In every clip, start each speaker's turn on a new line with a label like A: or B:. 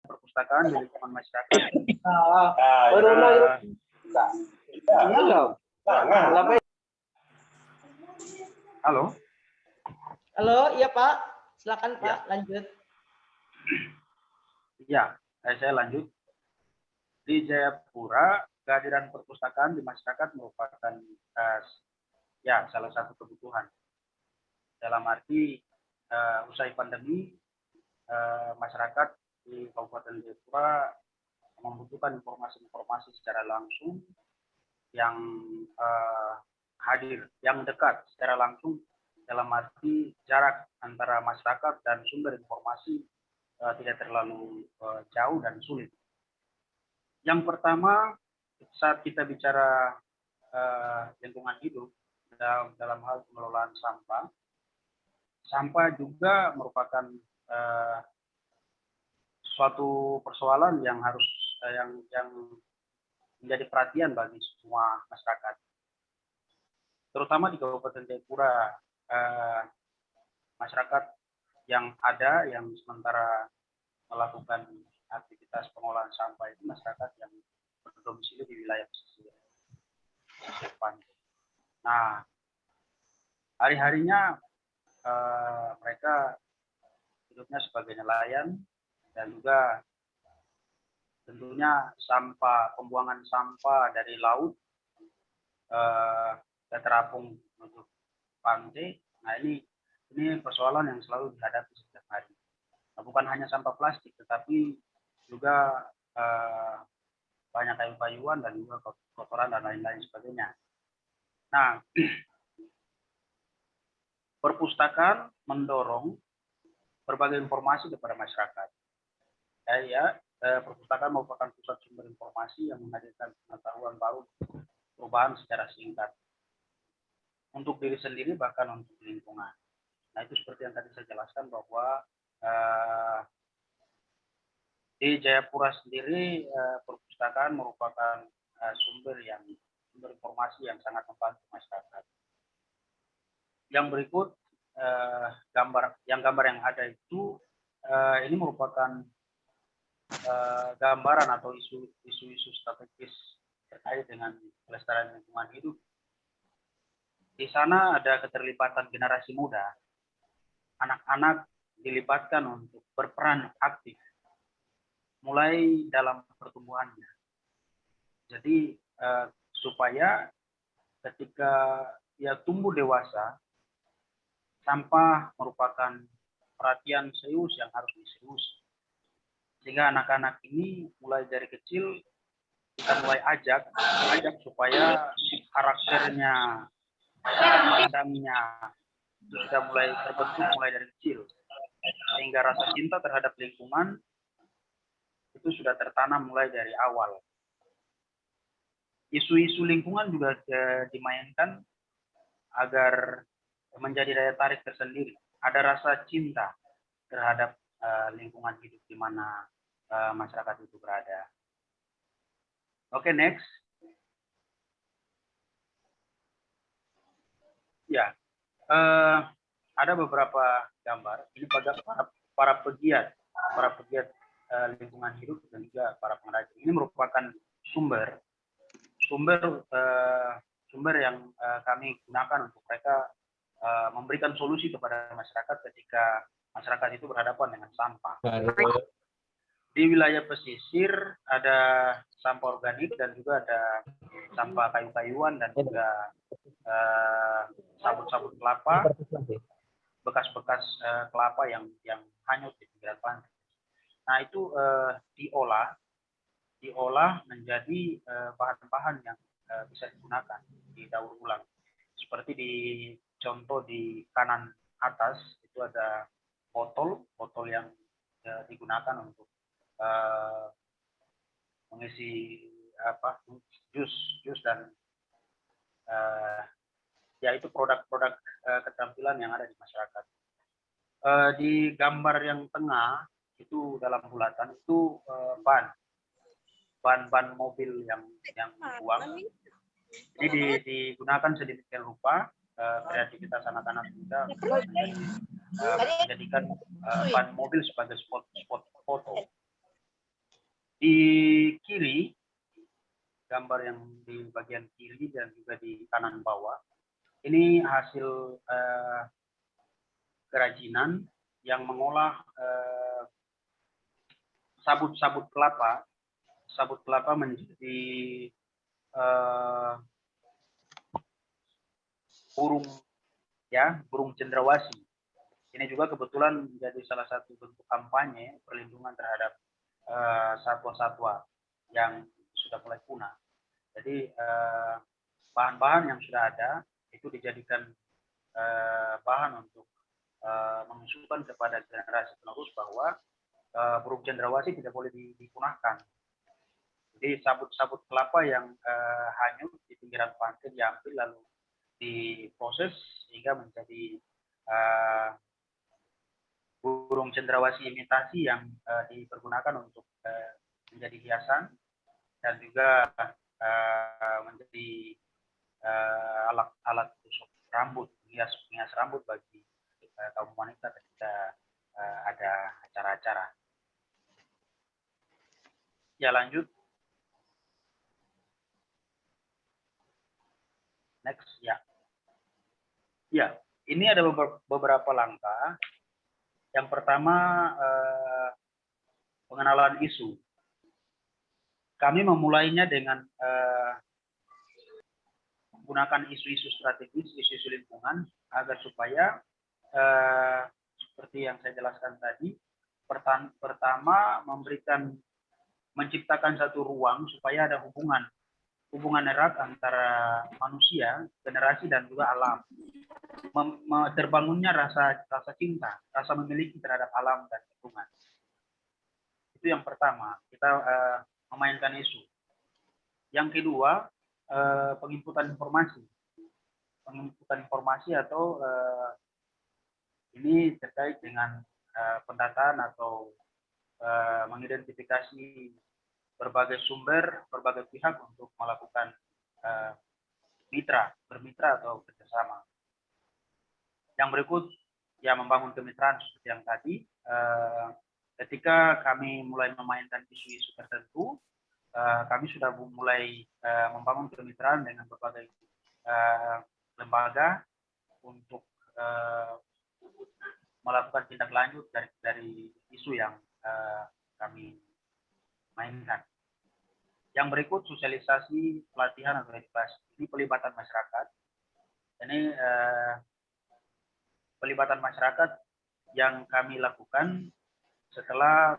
A: perpustakaan di lingkungan masyarakat. Halo.
B: Halo, iya Pak. Silakan Pak, lanjut.
A: Iya, saya lanjut. Di Jayapura, kehadiran perpustakaan di masyarakat merupakan salah satu kebutuhan. Dalam arti usai pandemi, masyarakat di Kabupaten Jayapura membutuhkan informasi-informasi secara langsung yang hadir, yang dekat secara langsung, dalam arti jarak antara masyarakat dan sumber informasi tidak terlalu jauh dan sulit. Yang pertama, saat kita bicara lingkungan hidup dalam hal pengelolaan sampah, sampah juga merupakan suatu persoalan yang harus yang menjadi perhatian bagi semua masyarakat, terutama di Kabupaten Jayapura. Masyarakat yang ada yang sementara melakukan aktivitas pengolahan sampah itu masyarakat yang berdomisili di wilayah pesisir pantai. Nah, hari-harinya mereka hidupnya sebagai nelayan, dan juga tentunya pembuangan sampah dari laut ke terapung menuju pantai. Nah, ini persoalan yang selalu dihadapi setiap hari. Nah, bukan hanya sampah plastik, tetapi juga banyak kayu-kayuan dan juga kotoran dan lain-lain sebagainya. Nah, perpustakaan mendorong berbagai informasi kepada masyarakat. Perpustakaan merupakan pusat sumber informasi yang menghadirkan pengetahuan baru, perubahan secara singkat untuk diri sendiri bahkan untuk lingkungan. Nah, itu seperti yang tadi saya jelaskan bahwa di Jayapura sendiri perpustakaan merupakan sumber informasi yang sangat membantu masyarakat. Yang berikut gambar yang ada itu ini merupakan gambaran atau isu-isu strategis terkait dengan kelestarian lingkungan hidup. Di sana ada keterlibatan generasi muda. Anak-anak dilibatkan untuk berperan aktif mulai dalam pertumbuhannya. Jadi supaya ketika ia tumbuh dewasa, sampah merupakan perhatian serius yang harus diserius. Sehingga anak-anak ini mulai dari kecil kita mulai ajak supaya karakternya, cara pandangnya sudah mulai terbentuk mulai dari kecil, sehingga rasa cinta terhadap lingkungan itu sudah tertanam mulai dari awal. Isu-isu lingkungan juga dimainkan agar menjadi daya tarik tersendiri. Ada rasa cinta terhadap lingkungan hidup di mana masyarakat itu berada. Oke, next. Ya, ada beberapa gambar. Ini para pegiat lingkungan hidup dan juga para pengrajin. Ini merupakan sumber yang kami gunakan untuk mereka memberikan solusi kepada masyarakat ketika masyarakat itu berhadapan dengan sampah. Di wilayah pesisir ada sampah organik dan juga ada sampah kayu-kayuan dan juga sabut-sabut kelapa, bekas-bekas kelapa yang hanyut di pinggiran pantai. Nah, itu diolah menjadi bahan-bahan yang bisa digunakan, didaur ulang. Seperti di contoh di kanan atas itu ada botol yang digunakan untuk mengisi jus dan yaitu produk-produk keterampilan yang ada di masyarakat. Di gambar yang tengah itu dalam bulatan itu ban mobil yang dibuang. Ini digunakan sedemikian rupa kreativitas anak-anak muda menjadikan ban mobil sebagai spot foto. Di kiri, gambar yang di bagian kiri dan juga di kanan bawah, ini hasil kerajinan yang mengolah sabut-sabut kelapa. Sabut kelapa menjadi burung, ya, burung cendrawasih. Ini juga kebetulan menjadi salah satu bentuk kampanye perlindungan terhadap satwa-satwa yang sudah mulai punah. Jadi bahan-bahan yang sudah ada itu dijadikan bahan untuk mengusulkan kepada generasi penerus bahwa burung cendrawasih tidak boleh dipunahkan. Jadi sabut-sabut kelapa yang hanyut di pinggiran pantai diambil lalu diproses sehingga menjadi burung cendrawasih imitasi yang dipergunakan untuk menjadi hiasan dan juga menjadi alat tusuk rambut, menghias rambut bagi kaum wanita ketika ada acara-acara. Ya, lanjut. Next, ya. Ya, ini ada beberapa langkah. Yang pertama, pengenalan isu. Kami memulainya dengan menggunakan isu-isu strategis, isu-isu lingkungan, agar supaya seperti yang saya jelaskan tadi, pertama menciptakan satu ruang supaya ada hubungan erat antara manusia, generasi dan juga alam. Terbangunnya rasa cinta, rasa memiliki terhadap alam dan lingkungan. Itu yang pertama, kita memainkan isu. Yang kedua, penginputan informasi. Penginputan informasi atau ini terkait dengan pendataan atau mengidentifikasi berbagai sumber, berbagai pihak untuk melakukan bermitra atau kerjasama. Yang berikut, ya, membangun kemitraan seperti yang tadi. Ketika kami mulai memainkan isu-isu tertentu, kami sudah mulai membangun kemitraan dengan berbagai lembaga untuk melakukan tindak lanjut dari isu yang kami mainkan. Yang berikut, sosialisasi, pelatihan atau edukasi. Ini pelibatan masyarakat. Ini pelibatan masyarakat yang kami lakukan setelah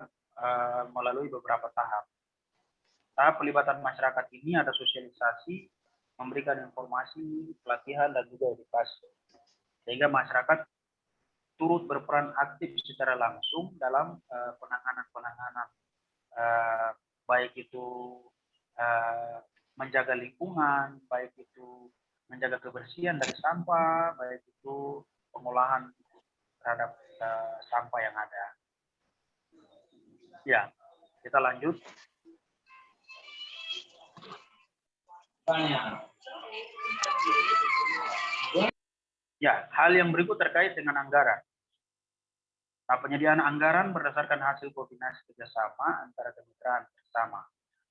A: melalui beberapa tahap. Tahap pelibatan masyarakat ini ada sosialisasi, memberikan informasi, pelatihan, dan juga edukasi. Sehingga masyarakat turut berperan aktif secara langsung dalam penanganan baik itu menjaga lingkungan, baik itu menjaga kebersihan dari sampah, baik itu pengolahan terhadap sampah yang ada. Ya, kita lanjut. Ya, hal yang berikut terkait dengan anggaran. Nah, penyediaan anggaran berdasarkan hasil koordinasi kerjasama antara kemitraan bersama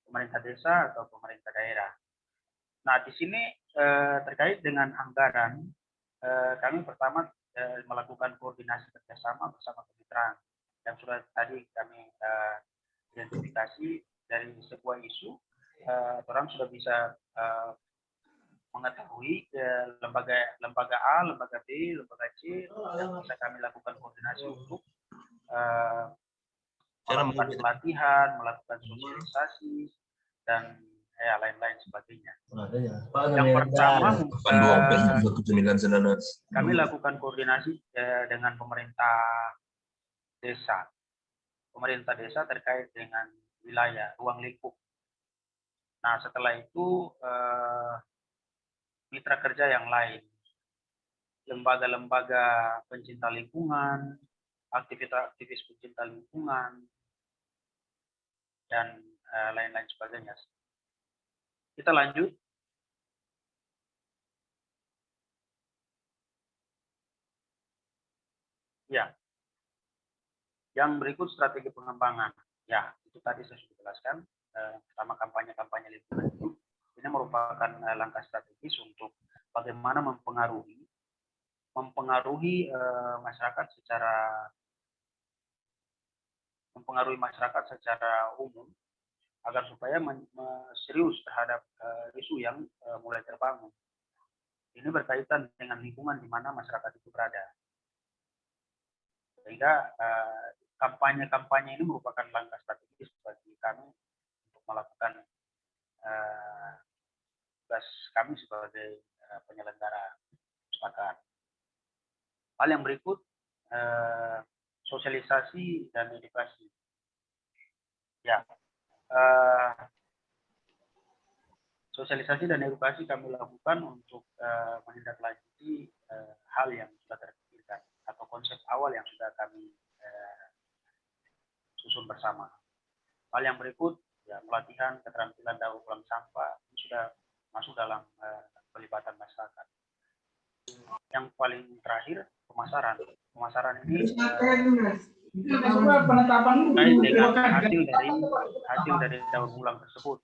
A: pemerintah desa atau pemerintah daerah. Nah, di sini terkait dengan anggaran, kami pertama melakukan koordinasi kerjasama bersama kemitraan. Yang sudah tadi kami identifikasi dari sebuah isu, orang sudah bisa mengetahui lembaga A, lembaga B, lembaga C, dan bisa kami lakukan koordinasi untuk melakukan pelatihan, melakukan sosialisasi, dan lain-lain sebagainya. Yang pertama, kami lakukan koordinasi dengan pemerintah desa. Pemerintah desa terkait dengan wilayah, ruang lingkup. Nah, setelah itu mitra kerja yang lain, lembaga-lembaga pencinta lingkungan, aktivis pencinta lingkungan, dan lain-lain sebagainya. Kita lanjut. Ya. Yang berikut strategi pengembangan. Ya, itu tadi saya sudah jelaskan, pertama kampanye lingkungan hidup ini merupakan langkah strategis untuk bagaimana mempengaruhi masyarakat secara umum agar supaya serius terhadap isu yang mulai terbangun. Ini berkaitan dengan lingkungan di mana masyarakat itu berada. Sehingga kampanye-kampanye ini merupakan langkah strategis bagi kami untuk melakukan tugas kami sebagai penyelenggara perpustakaan. Hal yang berikut, sosialisasi dan edukasi. Ya, sosialisasi dan edukasi kami lakukan untuk menindaklanjuti hal yang sudah terpikirkan atau konsep awal yang sudah kami susun bersama. Hal yang berikut, ya, pelatihan keterampilan daur ulang sampah ini sudah masuk dalam pelibatan masyarakat. Yang paling terakhir, pemasaran. Pemasaran ini terkait dengan hasil dari daur ulang tersebut,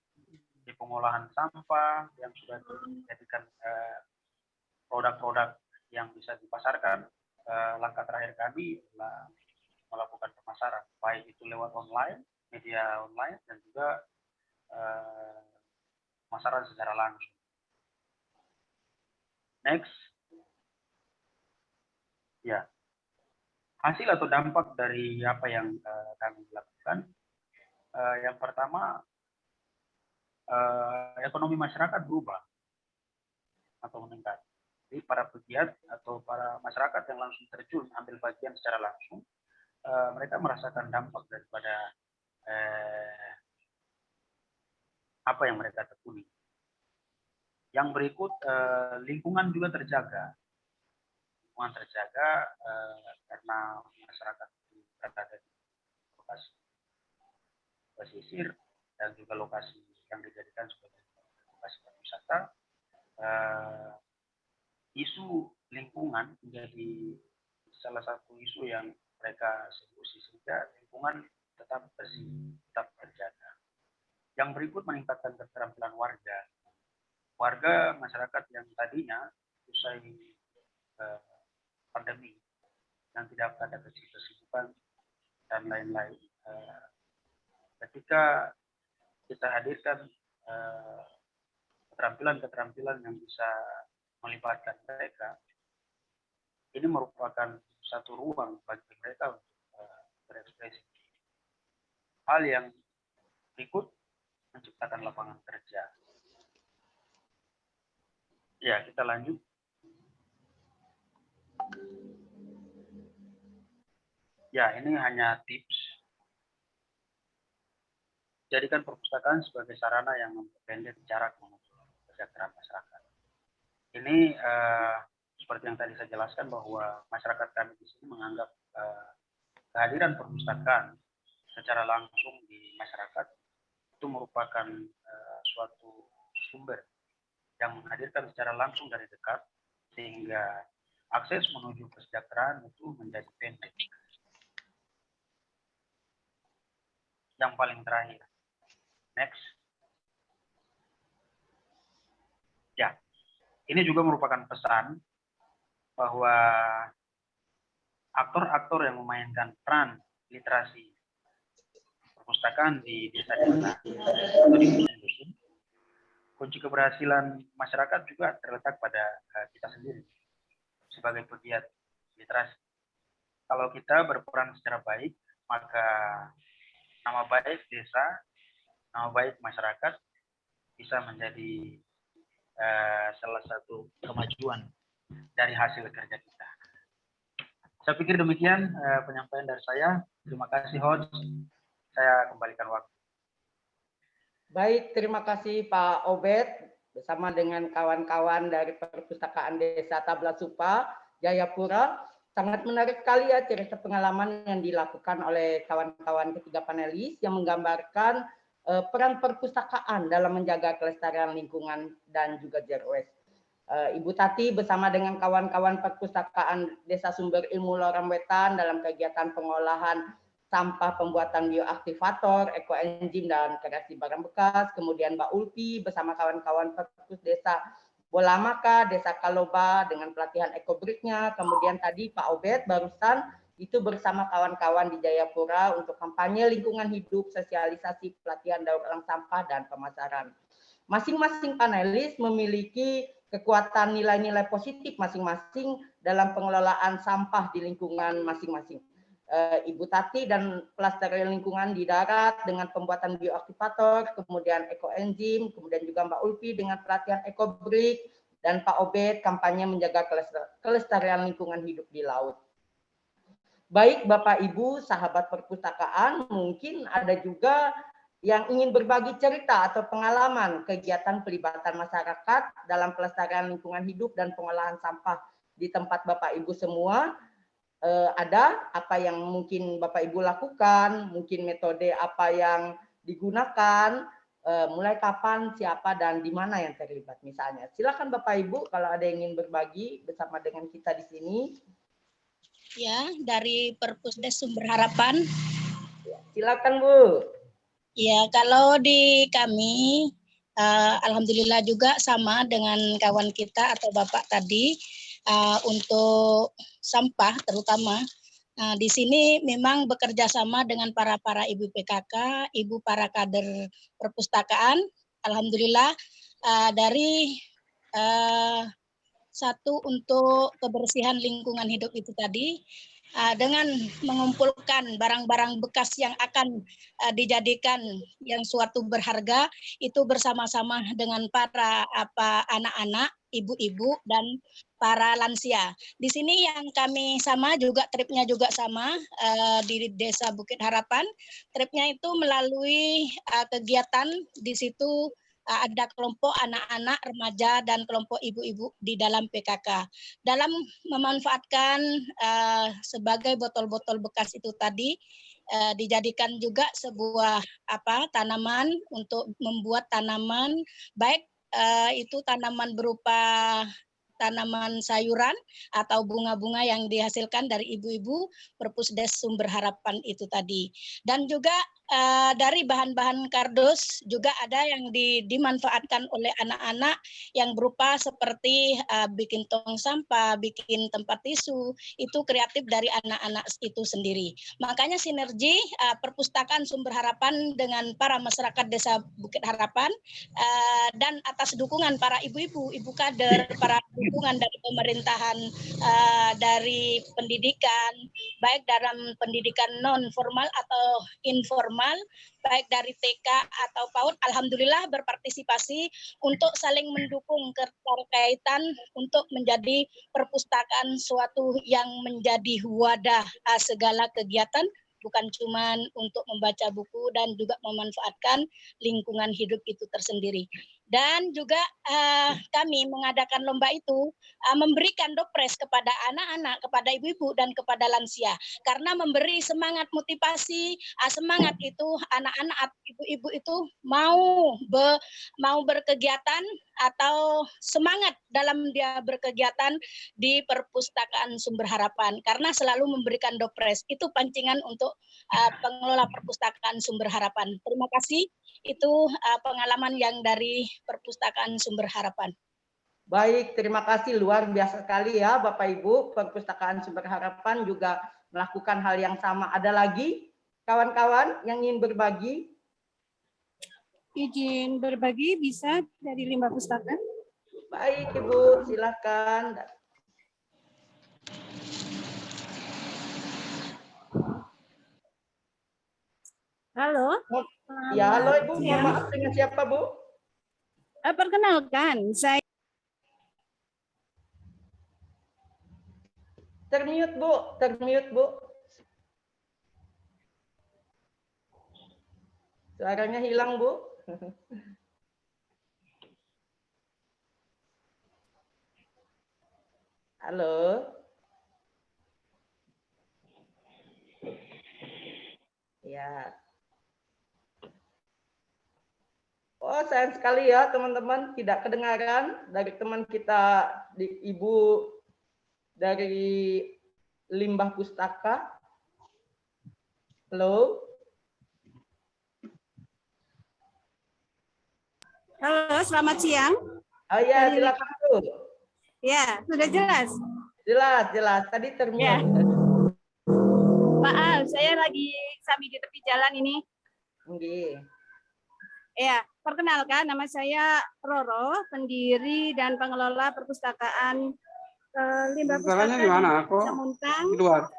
A: di pengolahan sampah yang sudah dijadikan produk-produk yang bisa dipasarkan. Langkah terakhir kami adalah melakukan pemasaran, baik itu lewat online, media online, dan juga pemasaran secara langsung. Next. Ya, hasil atau dampak dari apa yang kami lakukan, yang pertama, ekonomi masyarakat berubah atau meningkat. Jadi para pegiat atau para masyarakat yang langsung terjun ambil bagian secara langsung, mereka merasakan dampak daripada apa yang mereka tekuni. Yang berikut, lingkungan juga terjaga. Lingkungan terjaga karena masyarakat berada di lokasi pesisir dan juga lokasi yang dijadikan sebagai lokasi pariwisata. Isu lingkungan menjadi salah satu isu yang mereka eksekusi sehingga lingkungan tetap bersih, tetap terjaga. Yang berikut, meningkatkan keterampilan warga. Warga masyarakat yang tadinya usai pandemi yang tidak ada kesibukan dan lain-lain, ketika kita hadirkan keterampilan-keterampilan yang bisa melibatkan mereka, ini merupakan satu ruang bagi mereka untuk berekspresi. Hal yang berikut, menciptakan lapangan kerja. Ya, kita lanjut. Ya, ini hanya tips. Jadikan perpustakaan sebagai sarana yang memperpendek jarak menuju kesejahteraan masyarakat. Ini seperti yang tadi saya jelaskan bahwa masyarakat kami di sini menganggap kehadiran perpustakaan secara langsung di masyarakat itu merupakan suatu sumber yang menghadirkan secara langsung dari dekat, sehingga akses menuju kesejahteraan itu menjadi pendek. Yang paling terakhir, next. Ya, ini juga merupakan pesan bahwa aktor-aktor yang memainkan peran literasi perpustakaan di desa-desa atau di dusun-dusun, kunci keberhasilan masyarakat juga terletak pada kita sendiri sebagai pegiat literasi. Kalau kita berperan secara baik, maka nama baik desa, nama baik masyarakat bisa menjadi salah satu kemajuan dari hasil kerja kita. Saya pikir demikian penyampaian dari saya. Terima kasih, host. Saya kembalikan waktu.
B: Baik, terima kasih Pak Obed bersama dengan kawan-kawan dari Perpustakaan Desa Tablasupa, Jayapura. Sangat menarik sekali ya cerita pengalaman yang dilakukan oleh kawan-kawan ketiga panelis yang menggambarkan peran perpustakaan dalam menjaga kelestarian lingkungan dan juga zero waste. Ibu Tati bersama dengan kawan-kawan Perpustakaan Desa Sumber Ilmu Loram Wetan dalam kegiatan pengolahan sampah pembuatan bioaktivator, ekoenzim, dan kreasi barang bekas. Kemudian Mbak Ulpi bersama kawan-kawan Perpus Desa Bolamaka, Desa Kaloba dengan pelatihan ekobriknya. Kemudian tadi Pak Obed barusan itu bersama kawan-kawan di Jayapura untuk kampanye lingkungan hidup, sosialisasi, pelatihan daur ulang sampah, dan pemasaran. Masing-masing panelis memiliki kekuatan nilai-nilai positif masing-masing dalam pengelolaan sampah di lingkungan masing-masing. Ibu Tati dan pelestarian lingkungan di darat dengan pembuatan bioaktivator, kemudian ekoenzim, kemudian juga Mbak Ulfi dengan pelatihan ekobrik, dan Pak Obed kampanye menjaga kelestarian lingkungan hidup di laut. Baik Bapak Ibu, sahabat perpustakaan, mungkin ada juga yang ingin berbagi cerita atau pengalaman kegiatan pelibatan masyarakat dalam pelestarian lingkungan hidup dan pengolahan sampah di tempat Bapak Ibu semua. Ada apa yang mungkin Bapak Ibu lakukan, mungkin metode apa yang digunakan, mulai kapan, siapa, dan di mana yang terlibat misalnya. Silakan Bapak Ibu kalau ada yang ingin berbagi bersama dengan kita di sini.
C: Ya, dari Perpusdes Sumber Harapan.
B: Silakan Bu.
C: Ya, kalau di kami, alhamdulillah juga sama dengan kawan kita atau Bapak tadi, untuk sampah terutama. Di sini memang bekerja sama dengan para ibu PKK, ibu para kader perpustakaan. Alhamdulillah dari satu untuk kebersihan lingkungan hidup itu tadi, dengan mengumpulkan barang-barang bekas yang akan dijadikan yang suatu berharga itu bersama-sama dengan para anak-anak, ibu-ibu, dan para lansia. Di sini yang kami sama juga tripnya juga sama di Desa Bukit Harapan. Tripnya itu melalui kegiatan di situ ada kelompok anak-anak, remaja, dan kelompok ibu-ibu di dalam PKK. Dalam memanfaatkan sebagai botol-botol bekas itu tadi, dijadikan juga sebuah tanaman untuk membuat tanaman, baik itu tanaman berupa tanaman sayuran atau bunga-bunga yang dihasilkan dari ibu-ibu Perpusdes Sumber Harapan itu tadi. Dan juga dari bahan-bahan kardus juga ada yang dimanfaatkan oleh anak-anak yang berupa seperti bikin tong sampah, bikin tempat tisu, itu kreatif dari anak-anak itu sendiri. Makanya sinergi Perpustakaan Sumber Harapan dengan para masyarakat Desa Bukit Harapan dan atas dukungan para ibu-ibu, ibu kader, para dukungan dari pemerintahan, dari pendidikan, baik dalam pendidikan non formal atau informal, baik dari TK atau PAUD, alhamdulillah berpartisipasi untuk saling mendukung keterkaitan untuk menjadi perpustakaan suatu yang menjadi wadah segala kegiatan, bukan cuma untuk membaca buku dan juga memanfaatkan lingkungan hidup itu tersendiri. Dan juga kami mengadakan lomba itu memberikan dopres kepada anak-anak, kepada ibu-ibu, dan kepada lansia. Karena memberi semangat motivasi, semangat itu anak-anak atau ibu-ibu itu mau berkegiatan atau semangat dalam dia berkegiatan di Perpustakaan Sumber Harapan. Karena selalu memberikan dopres. Itu pancingan untuk pengelola Perpustakaan Sumber Harapan. Terima kasih. Itu pengalaman yang dari Perpustakaan Sumber Harapan.
B: Baik, terima kasih, luar biasa sekali ya Bapak Ibu. Perpustakaan Sumber Harapan juga melakukan hal yang sama. Ada lagi kawan-kawan yang ingin berbagi?
D: Izin berbagi bisa dari Limbah Pustaka.
B: Baik Ibu, silakan.
D: Halo.
B: Ya, halo Ibu. Mohon maaf, dengan siapa Bu?
D: Perkenalkan, saya
B: termute Bu. Suaranya hilang Bu. Halo. Ya. Oh, sayang sekali ya teman-teman, tidak kedengaran dari teman kita Ibu dari Limbah Pustaka. Halo.
D: Halo, selamat siang.
B: Oh ya, silakan Bu.
D: Ya, sudah jelas.
B: Jelas. Tadi terminal.
D: Ya. Maaf, saya lagi sambil di tepi jalan ini.
B: Nggih.
D: Ya, perkenalkan nama saya Roro, pendiri dan pengelola perpustakaan Limbah Pustaka di Desa Muntang,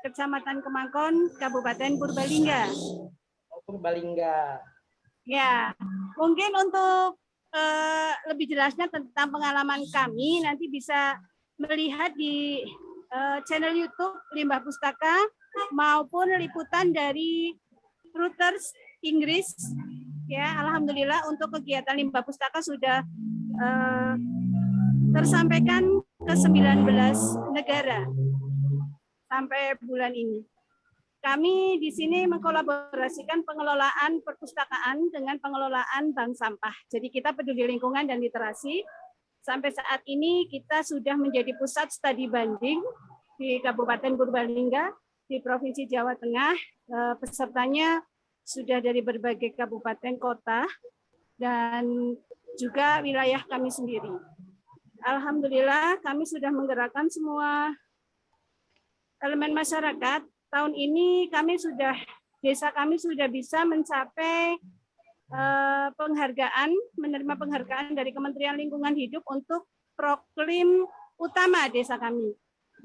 D: Kecamatan Kemangkon, Kabupaten Purbalingga.
B: Purbalingga.
D: Ya, mungkin untuk lebih jelasnya tentang pengalaman kami nanti bisa melihat di channel YouTube Limbah Pustaka maupun liputan dari Reuters Inggris. Ya, alhamdulillah untuk kegiatan Limbah Pustaka sudah tersampaikan ke 19 negara sampai bulan ini. Kami di sini mengkolaborasikan pengelolaan perpustakaan dengan pengelolaan bank sampah. Jadi kita peduli lingkungan dan literasi. Sampai saat ini kita sudah menjadi pusat studi banding di Kabupaten Purbalingga, di Provinsi Jawa Tengah. Pesertanya sudah dari berbagai kabupaten kota dan juga wilayah kami sendiri. Alhamdulillah kami sudah menggerakkan semua elemen masyarakat. Tahun ini desa kami sudah bisa mencapai menerima penghargaan dari Kementerian Lingkungan Hidup untuk proklim utama desa kami.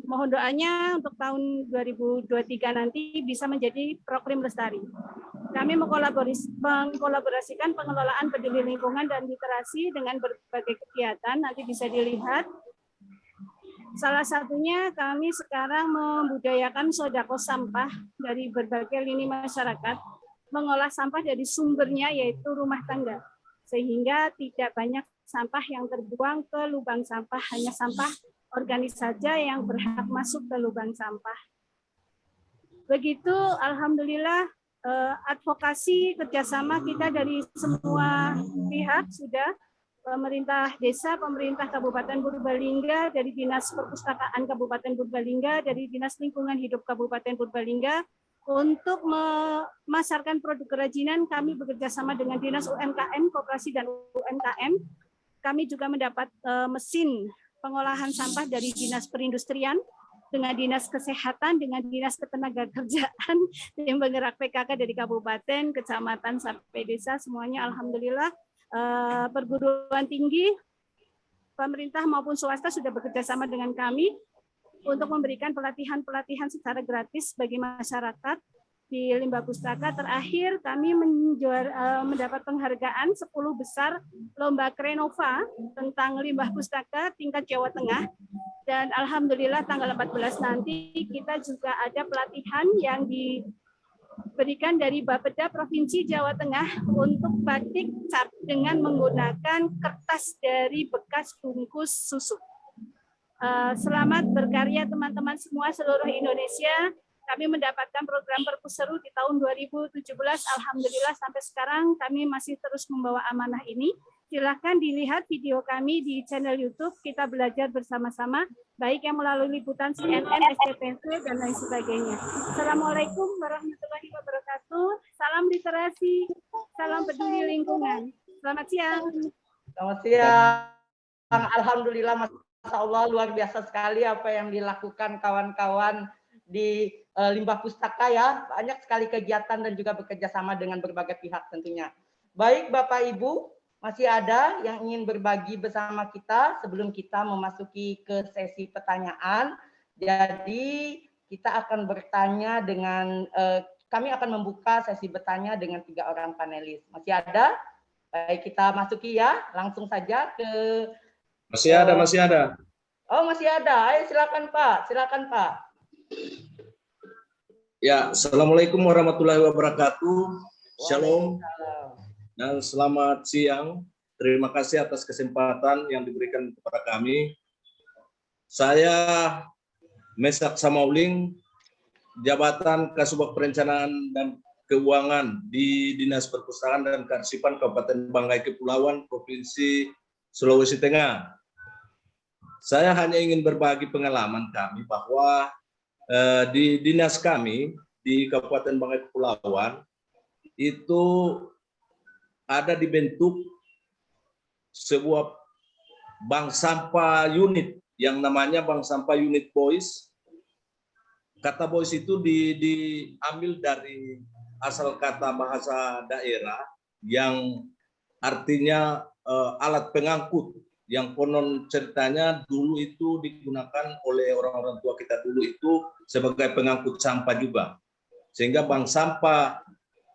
D: Mohon doanya untuk tahun 2023 nanti bisa menjadi proklim lestari. Kami mengkolaborasikan pengelolaan peduli lingkungan dan literasi dengan berbagai kegiatan, nanti bisa dilihat. Salah satunya kami sekarang membudayakan sodako sampah dari berbagai lini masyarakat, mengolah sampah dari sumbernya yaitu rumah tangga, sehingga tidak banyak sampah yang terbuang ke lubang sampah, hanya sampah organik saja yang berhak masuk ke lubang sampah. Begitu, alhamdulillah advokasi kerjasama kita dari semua pihak sudah, pemerintah desa, pemerintah Kabupaten Purbalingga, dari Dinas Perpustakaan Kabupaten Purbalingga, dari Dinas Lingkungan Hidup Kabupaten Purbalingga, untuk memasarkan produk kerajinan. Kami bekerja sama dengan Dinas UMKM, Koperasi dan UMKM. Kami juga mendapat mesin pengolahan sampah dari Dinas Perindustrian, dengan Dinas Kesehatan, dengan Dinas Ketenagakerjaan, tim penggerak PKK dari kabupaten, kecamatan, sampai desa, semuanya alhamdulillah. Perguruan tinggi, pemerintah maupun swasta sudah bekerja sama dengan kami untuk memberikan pelatihan-pelatihan secara gratis bagi masyarakat di Limbah Pustaka. Terakhir kami mendapat penghargaan 10 besar Lomba Krenova tentang Limbah Pustaka tingkat Jawa Tengah. Dan alhamdulillah tanggal 14 nanti kita juga ada pelatihan yang diberikan dari Bapeda Provinsi Jawa Tengah untuk batik cap dengan menggunakan kertas dari bekas bungkus susu. Selamat berkarya teman-teman semua seluruh Indonesia. Kami mendapatkan program Perpuseru di tahun 2017. Alhamdulillah sampai sekarang kami masih terus membawa amanah ini. Silahkan dilihat video kami di channel YouTube Kita Belajar Bersama-sama, baik yang melalui liputan CNN, SCTV, dan lain sebagainya. Assalamualaikum warahmatullahi wabarakatuh. Salam literasi, salam peduli lingkungan. Selamat siang.
B: Selamat siang. Alhamdulillah, Masya Allah, luar biasa sekali apa yang dilakukan kawan-kawan di Limbah Pustaka ya. Banyak sekali kegiatan dan juga bekerja sama dengan berbagai pihak tentunya. Baik Bapak Ibu, masih ada yang ingin berbagi bersama kita sebelum kita memasuki ke sesi pertanyaan. Jadi kita akan bertanya dengan, kami akan membuka sesi bertanya dengan 3 orang panelis. Masih ada? Baik, kita masuki ya, langsung saja ke...
E: Masih ada.
B: Oh, masih ada. Ayo silakan Pak.
E: Ya, Assalamualaikum warahmatullahi wabarakatuh. Shalom. Dan selamat siang. Terima kasih atas kesempatan yang diberikan kepada kami. Saya Mesak Samauling, Jabatan Kasubag Perencanaan dan Keuangan di Dinas Perpustakaan dan Kearsipan Kabupaten Banggai Kepulauan, Provinsi Sulawesi Tengah. Saya hanya ingin berbagi pengalaman kami bahwa di dinas kami di Kabupaten Banggai Kepulauan itu ada dibentuk sebuah bank sampah unit yang namanya Bank Sampah Unit Boys. Kata boys itu diambil dari asal kata bahasa daerah yang artinya alat pengangkut, yang konon ceritanya dulu itu digunakan oleh orang-orang tua kita dulu itu sebagai pengangkut sampah juga. Sehingga bank sampah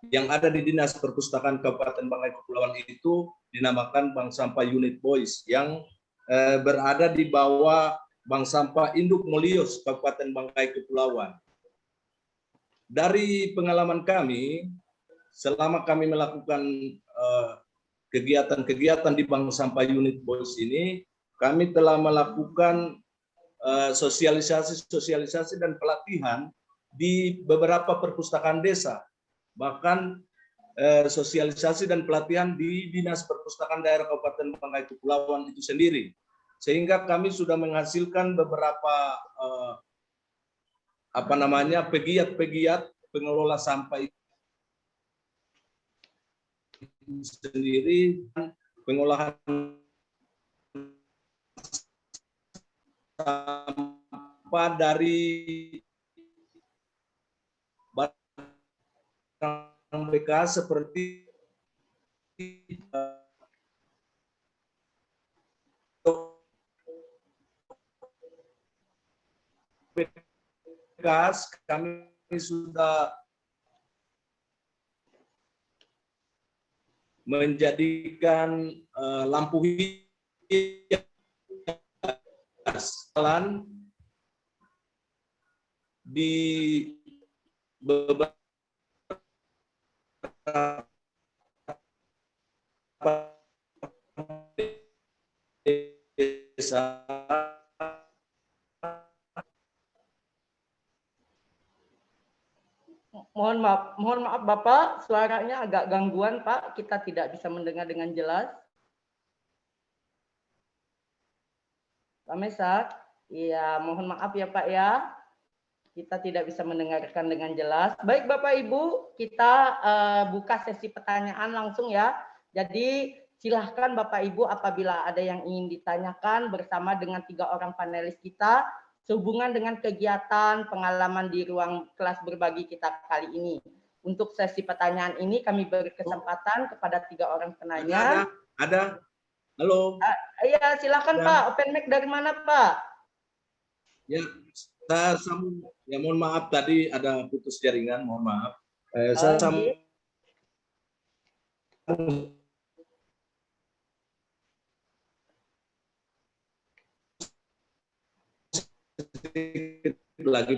E: yang ada di Dinas Perpustakaan Kabupaten Banggai Kepulauan itu dinamakan Bank Sampah Unit Boys yang berada di bawah Bank Sampah Induk Molios Kabupaten Banggai Kepulauan. Dari pengalaman kami, selama kami melakukan kegiatan-kegiatan di Bank Sampah Unit Boys ini, kami telah melakukan sosialisasi dan pelatihan di beberapa perpustakaan desa. Bahkan sosialisasi dan pelatihan di Dinas Perpustakaan Daerah Kabupaten Banggai Kepulauan itu sendiri. Sehingga kami sudah menghasilkan beberapa pegiat-pegiat pengelola sampah itu sendiri, pengolahan sampah dari barang bekas seperti bekas, kami sudah menjadikan lampu hias jalan di beberapa desa.
B: Mohon maaf Bapak, suaranya agak gangguan Pak, kita tidak bisa mendengar dengan jelas. Pak Mesak, iya mohon maaf ya Pak ya, kita tidak bisa mendengarkan dengan jelas. Baik Bapak Ibu, kita buka sesi pertanyaan langsung ya. Jadi silahkan Bapak Ibu apabila ada yang ingin ditanyakan bersama dengan 3 orang panelis kita, sehubungan dengan kegiatan pengalaman di ruang kelas berbagi kita kali ini. Untuk sesi pertanyaan ini kami beri kesempatan kepada 3 orang penanya.
E: Ada. Halo.
B: Iya, silakan Pak. Open mic dari mana Pak?
E: Ya, saya sambung. Ya mohon maaf tadi ada putus jaringan, mohon maaf. Saya sambung lagi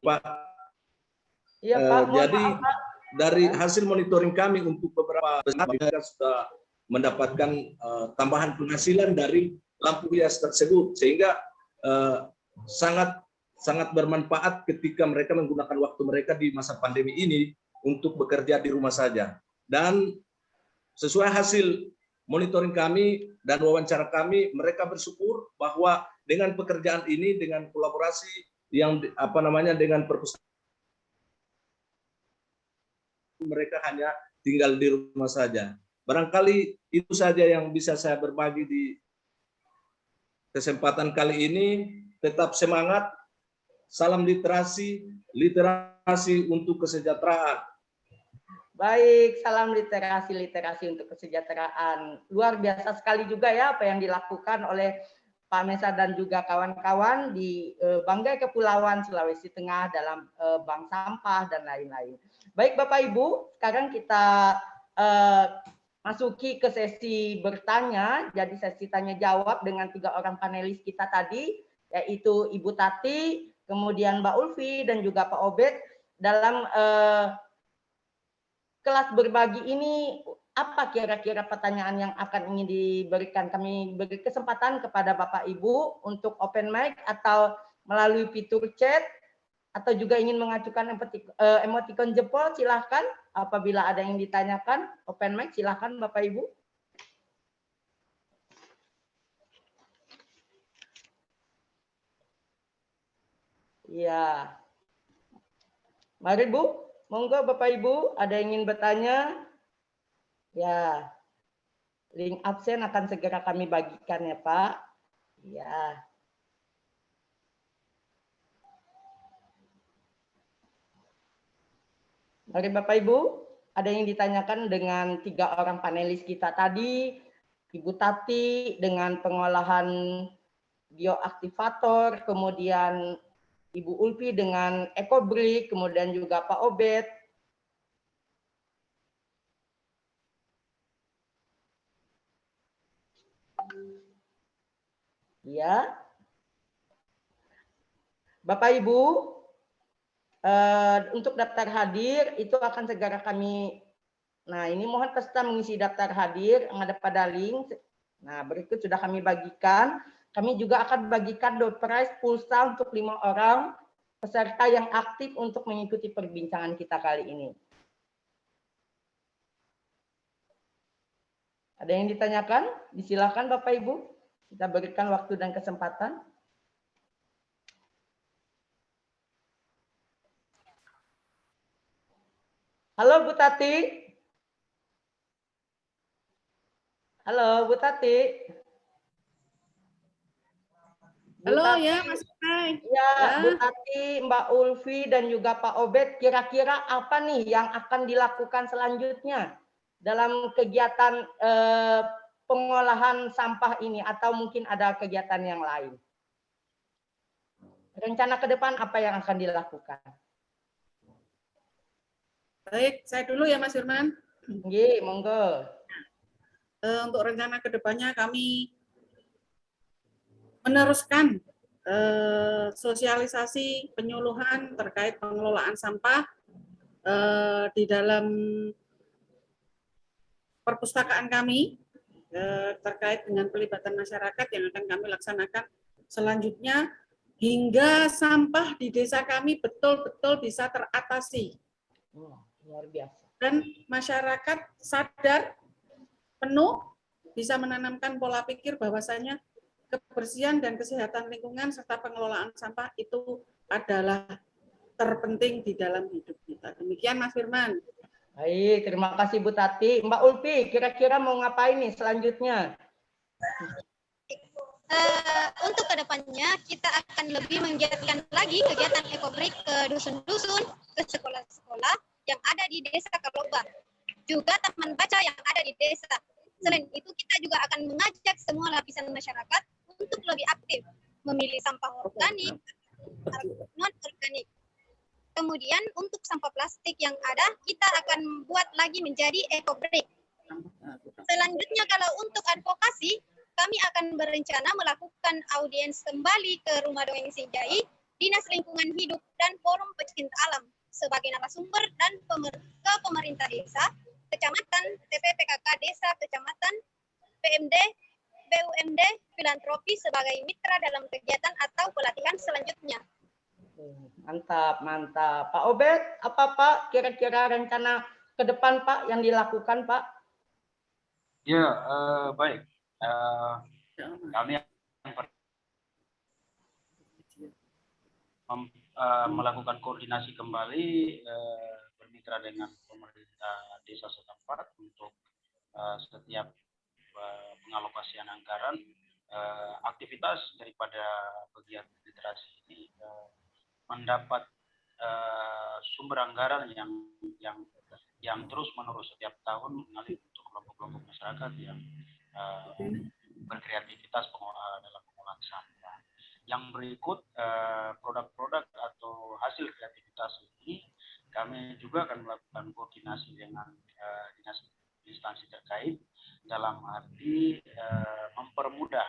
E: Pak.
B: Iya, Pak.
E: Jadi dari hasil monitoring kami untuk beberapa mereka sudah mendapatkan tambahan penghasilan dari lampu hias tersebut, sehingga sangat bermanfaat ketika mereka menggunakan waktu mereka di masa pandemi ini untuk bekerja di rumah saja. Dan sesuai hasil monitoring kami dan wawancara kami, mereka bersyukur bahwa dengan pekerjaan ini, dengan kolaborasi yang dengan perpustakaan, mereka hanya tinggal di rumah saja. Barangkali itu saja yang bisa saya berbagi di kesempatan kali ini. Tetap semangat, salam literasi, literasi untuk kesejahteraan.
B: Baik, salam literasi, literasi untuk kesejahteraan. Luar biasa sekali juga ya apa yang dilakukan oleh Pak Mesa dan juga kawan-kawan di Banggai Kepulauan Sulawesi Tengah dalam bank sampah dan lain-lain. Baik Bapak Ibu, sekarang kita masuki ke sesi bertanya. Jadi sesi tanya jawab dengan 3 orang panelis kita tadi, yaitu Ibu Tati, kemudian Mbak Ulfi dan juga Pak Obed. Dalam kelas berbagi ini, apa kira-kira pertanyaan yang akan ingin diberikan? Kami beri kesempatan kepada Bapak Ibu untuk open mic atau melalui fitur chat, atau juga ingin mengajukan emoticon jempol, silahkan. Apabila ada yang ditanyakan, open mic, silahkan Bapak Ibu. Ya. Mari Bu, monggo Bapak Ibu, ada yang ingin bertanya? Ya, link absen akan segera kami bagikan ya Pak. Ya. Mari Bapak Ibu, ada yang ditanyakan dengan 3 orang panelis kita tadi, Ibu Tati dengan pengolahan bioaktivator, kemudian Ibu Ulfi dengan EcoBrick, kemudian juga Pak Obed. Ya. Bapak Ibu, untuk daftar hadir itu akan segera kami. Nah, ini mohon peserta mengisi daftar hadir yang ada pada link. Nah, berikut sudah kami bagikan. Kami juga akan bagikan door prize pulsa untuk 5 orang peserta yang aktif untuk mengikuti perbincangan kita kali ini. Ada yang ditanyakan? Disilakan Bapak Ibu. Kita berikan waktu dan kesempatan. Halo Bu Tati. Halo Bu Tati.
F: Halo ya Mas Hai.
B: Ya, Bu Tati, Mbak Ulfi dan juga Pak Obed, kira-kira apa nih yang akan dilakukan selanjutnya dalam kegiatan pengolahan sampah ini atau mungkin ada kegiatan yang lain? Rencana ke depan apa yang akan dilakukan?
F: Baik, saya dulu ya Mas Firman.
B: Nggih, monggo.
F: Untuk rencana ke depannya kami meneruskan sosialisasi penyuluhan terkait pengelolaan sampah di dalam perpustakaan kami terkait dengan pelibatan masyarakat yang akan kami laksanakan selanjutnya hingga sampah di desa kami betul-betul bisa teratasi.
B: Luar biasa.
F: Dan masyarakat sadar penuh bisa menanamkan pola pikir bahwasanya kebersihan dan kesehatan lingkungan serta pengelolaan sampah itu adalah terpenting di dalam hidup kita. Demikian Mas Firman.
B: Baik, terima kasih Bu Tati. Mbak Ulfi, kira-kira mau ngapain nih selanjutnya?
C: Untuk kedepannya kita akan lebih menggiatkan lagi kegiatan EcoBrick ke dusun-dusun, ke sekolah-sekolah yang ada di desa Kaloba, juga taman baca yang ada di desa. Selain itu kita juga akan mengajak semua lapisan masyarakat untuk lebih aktif memilih sampah organik, non-organik. Kemudian untuk sampah plastik yang ada kita akan buat lagi menjadi EcoBrick. Selanjutnya kalau untuk advokasi, kami akan berencana melakukan audiens kembali ke Rumah Dongeng Sinjai, Dinas Lingkungan Hidup dan Forum Pecinta Alam sebagai narasumber dan ke pemerintah desa, kecamatan, TPPKK desa, kecamatan, PMD, BUMD, filantropi sebagai mitra dalam kegiatan atau pelatihan selanjutnya.
B: Mantap, mantap. Pak Obed, apa Pak kira-kira rencana ke depan Pak yang dilakukan Pak?
A: Ya, baik. Kami melakukan koordinasi kembali bermitra dengan pemerintah desa setempat untuk setiap pengalokasian anggaran. Aktivitas daripada pegiat literasi ini mendapat sumber anggaran yang terus menerus setiap tahun mengalir untuk kelompok-kelompok masyarakat yang berkreativitas dalam pengolahan sampah. Yang berikut produk-produk atau hasil kreativitas ini kami juga akan melakukan koordinasi dengan dinas instansi terkait dalam arti mempermudah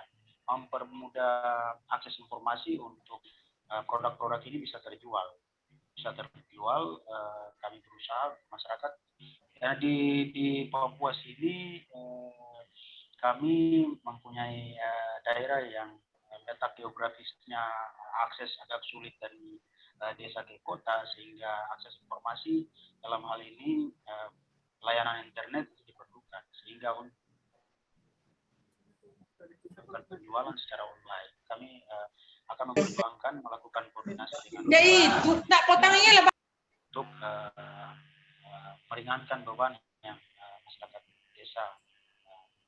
A: akses informasi untuk produk-produk ini bisa terjual. Kami berusaha masyarakat di Papua sini kami mempunyai daerah yang letak geografisnya akses agak sulit dari desa ke kota, sehingga akses informasi dalam hal ini layanan internet diperlukan, sehingga untuk penjualan secara online kami akan memperjuangkan melakukan koordinasi dengan untuk meringankan beban yang masyarakat desa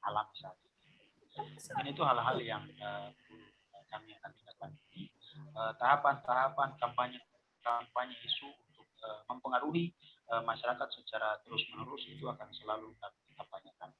A: alami saat ini. Dan itu hal-hal yang kami akan tindak lanjuti. Tahapan-tahapan kampanye isu untuk mempengaruhi masyarakat secara terus-menerus itu akan selalu kami kampanyekan.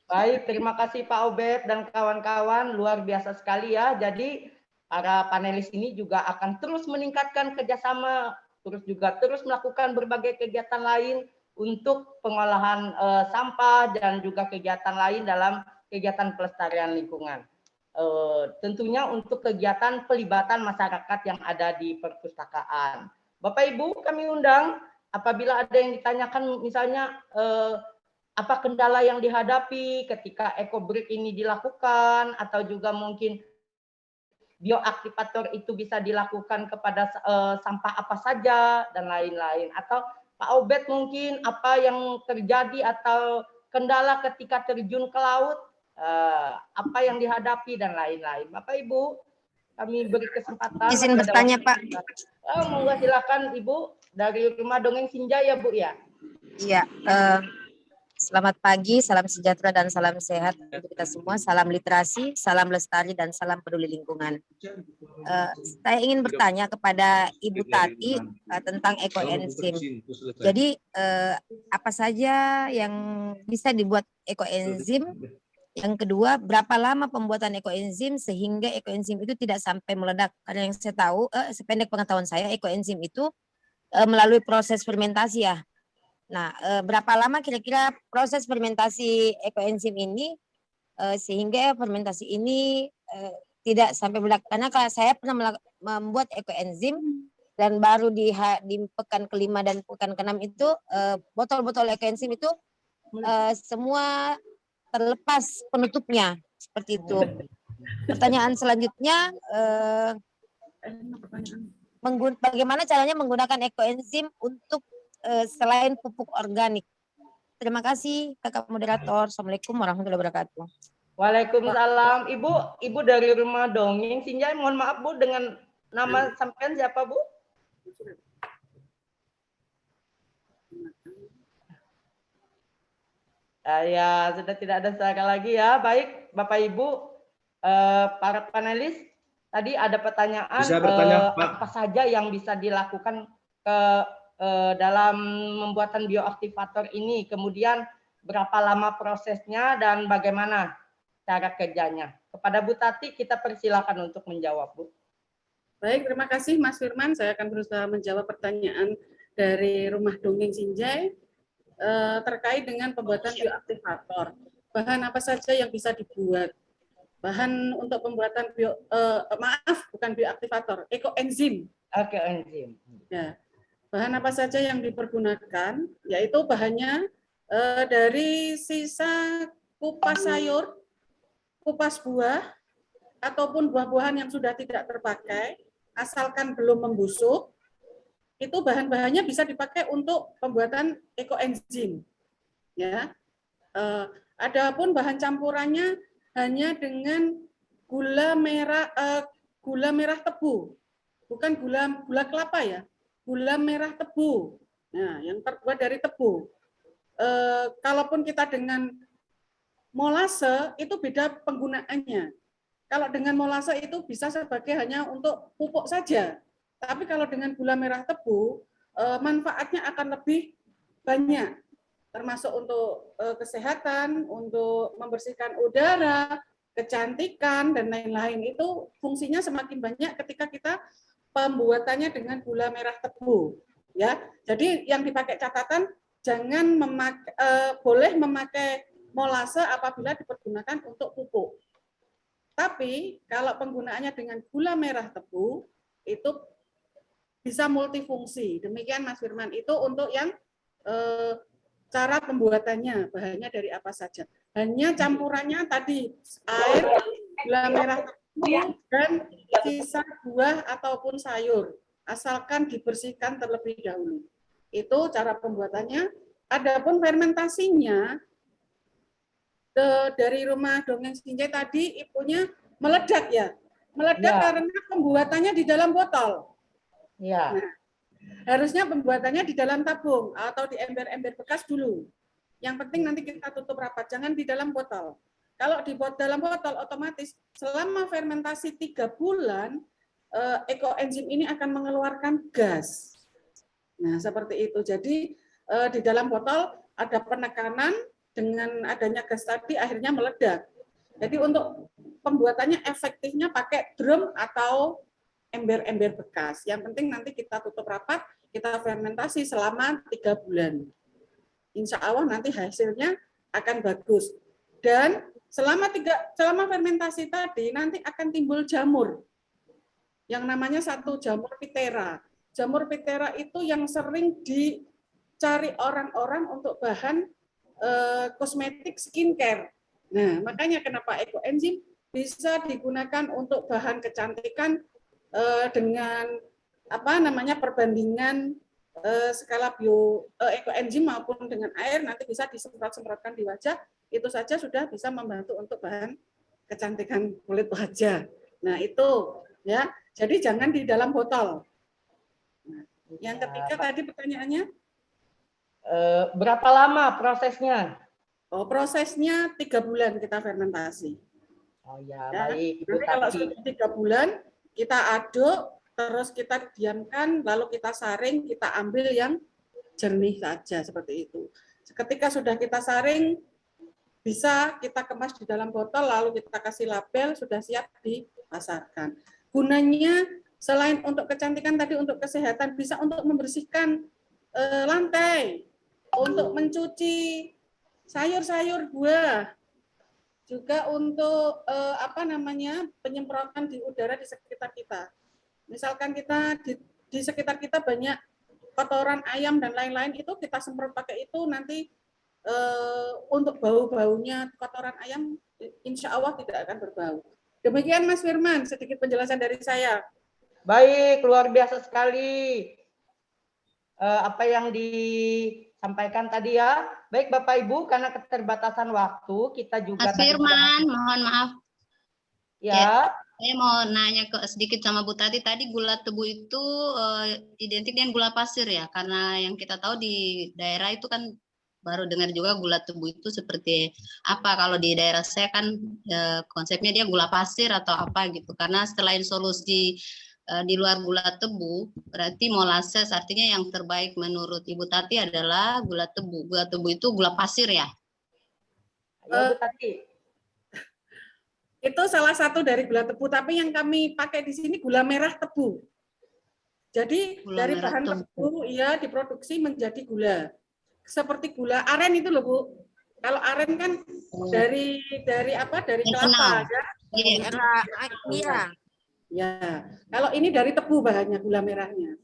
B: Baik, terima kasih Pak Obed dan kawan-kawan, luar biasa sekali ya. Jadi para panelis ini juga akan terus meningkatkan kerjasama, terus melakukan berbagai kegiatan lain untuk pengolahan sampah dan juga kegiatan lain dalam kegiatan pelestarian lingkungan. Tentunya untuk kegiatan pelibatan masyarakat yang ada di perpustakaan. Bapak Ibu, kami undang apabila ada yang ditanyakan misalnya apa kendala yang dihadapi ketika EcoBreak ini dilakukan, atau juga mungkin bioaktivator itu bisa dilakukan kepada sampah apa saja dan lain-lain. Atau Pak Obed mungkin apa yang terjadi atau kendala ketika terjun ke laut, apa yang dihadapi dan lain-lain. Bapak Ibu, kami beri kesempatan.
G: Izin bertanya Pak.
B: Monggo silakan Ibu dari Rumah Dongeng Sinjai ya Bu ya.
G: Iya. Selamat pagi, salam sejahtera dan salam sehat untuk kita semua. Salam literasi, salam lestari dan salam peduli lingkungan. Saya ingin bertanya kepada Ibu Tati tentang ekoenzim. Jadi apa saja yang bisa dibuat ekoenzim? Yang kedua, berapa lama pembuatan ekoenzim sehingga ekoenzim itu tidak sampai meledak? Karena yang saya tahu, sependek pengetahuan saya, ekoenzim itu melalui proses fermentasi ya. Nah, berapa lama kira-kira proses fermentasi ekoenzim ini sehingga fermentasi ini tidak sampai meledak? Karena kalau saya pernah membuat ekoenzim dan baru di pekan kelima dan pekan keenam itu botol-botol ekoenzim itu semua terlepas penutupnya seperti itu. Pertanyaan selanjutnya, bagaimana caranya menggunakan ekoenzim untuk selain pupuk organik? Terima kasih Kakak Moderator. Assalamualaikum warahmatullahi wabarakatuh.
B: Waalaikumsalam. Ibu dari Rumah Dongeng Sinjai, mohon maaf Bu, dengan nama sampean siapa Bu? Ya, sudah tidak ada suara lagi ya. Baik, Bapak Ibu, para panelis, tadi ada pertanyaan apa saja yang bisa dilakukan dalam pembuatan bioaktivator ini, kemudian berapa lama prosesnya dan bagaimana cara kerjanya. Kepada Bu Tati kita persilakan untuk menjawab, Bu.
F: Baik, terima kasih Mas Firman. Saya akan berusaha menjawab pertanyaan dari Rumah Dongeng Sinjai terkait dengan pembuatan bioaktivator. Bahan apa saja yang bisa dibuat? Bahan untuk pembuatan bukan bioaktivator, ekoenzim.
B: Ekoenzim.
F: Ya. Bahan apa saja yang dipergunakan, yaitu bahannya dari sisa kupas sayur, kupas buah, ataupun buah-buahan yang sudah tidak terpakai, asalkan belum membusuk, itu bahan-bahannya bisa dipakai untuk pembuatan ekoenzim. Ya. Adapun bahan campurannya hanya dengan gula merah tebu, bukan gula kelapa ya. Gula merah tebu, nah, yang terbuat dari tebu. Kalaupun kita dengan molase itu beda penggunaannya. Kalau dengan molase itu bisa sebagai hanya untuk pupuk saja. Tapi kalau dengan gula merah tebu, manfaatnya akan lebih banyak, termasuk untuk kesehatan, untuk membersihkan udara, kecantikan dan lain-lain. Itu fungsinya semakin banyak ketika kita pembuatannya dengan gula merah tebu, ya. Jadi yang dipakai catatan jangan boleh memakai molase apabila dipergunakan untuk pupuk. Tapi kalau penggunaannya dengan gula merah tebu itu bisa multifungsi. Demikian Mas Firman, itu untuk yang cara pembuatannya, bahannya dari apa saja. Hanya campurannya tadi air, gula merah tebu, dan sisa buah ataupun sayur, asalkan dibersihkan terlebih dahulu. Itu cara pembuatannya. Adapun fermentasinya, dari Rumah Dongeng Sinjai tadi ibunya meledak ya. Meledak
B: Ya.
F: karena pembuatannya di dalam botol.
B: Ya.
F: Nah, harusnya pembuatannya di dalam tabung atau di ember-ember bekas dulu. Yang penting nanti kita tutup rapat, jangan di dalam botol. Kalau di dalam botol otomatis selama fermentasi 3 bulan ekoenzim ini akan mengeluarkan gas. Nah, seperti itu. Jadi di dalam botol ada penekanan, dengan adanya gas tadi akhirnya meledak. Jadi untuk pembuatannya efektifnya pakai drum atau ember-ember bekas. Yang penting nanti kita tutup rapat, kita fermentasi selama 3 bulan. Insya Allah nanti hasilnya akan bagus. Dan selama fermentasi tadi nanti akan timbul jamur. Yang namanya satu jamur Phithera. Jamur Phithera itu yang sering dicari orang-orang untuk bahan kosmetik skincare. Nah, makanya kenapa ekoenzim bisa digunakan untuk bahan kecantikan dengan perbandingan skala ekoenzim maupun dengan air, nanti bisa disemprot-semprotkan di wajah, itu saja sudah bisa membantu untuk bahan kecantikan kulit wajah. Nah, itu ya. Jadi jangan di dalam botol. Nah, yang ketiga tadi pertanyaannya,
B: berapa lama prosesnya?
F: oh, prosesnya 3 bulan kita fermentasi.
B: Oh ya,
F: Ya.
B: baik Ibu
F: Nanti kalau
B: Tati.
F: sudah 3 bulan kita aduk, terus kita diamkan, lalu kita saring, kita ambil yang jernih saja seperti itu. Ketika sudah kita saring, bisa kita kemas di dalam botol, lalu kita kasih label, sudah siap dipasarkan. Gunanya selain untuk kecantikan tadi, untuk kesehatan, bisa untuk membersihkan lantai, untuk mencuci sayur-sayur, buah, juga untuk penyemprotan di udara di sekitar kita. Misalkan kita di sekitar kita banyak kotoran ayam dan lain-lain, itu kita semprot pakai itu, nanti untuk bau-baunya kotoran ayam insya Allah tidak akan berbau. Demikian Mas Firman, sedikit penjelasan dari saya.
B: Baik, luar biasa sekali apa yang disampaikan tadi ya. Baik Bapak Ibu, karena keterbatasan waktu, kita juga
H: Mas Firman, mohon maaf.
B: Ya.
H: Saya mau nanya sedikit sama Bu Tati. Tadi gula tebu itu identik dengan gula pasir ya? Karena yang kita tahu di daerah itu kan baru dengar juga gula tebu itu seperti apa. Kalau di daerah saya kan konsepnya dia gula pasir atau apa gitu. Karena selain solusi di luar gula tebu, berarti molasses, artinya yang terbaik menurut Ibu Tati adalah gula tebu. Gula tebu itu gula pasir ya?
B: Ya Bu Tati.
F: Itu salah satu dari gula tebu, tapi yang kami pakai di sini gula merah tebu. Jadi gula dari bahan tebu ya diproduksi menjadi gula. Seperti gula aren itu loh Bu. Kalau aren kan dari apa? Dari kelapa ya.
G: Iya.
F: Ya, kalau ini dari tebu bahannya, gula merahnya.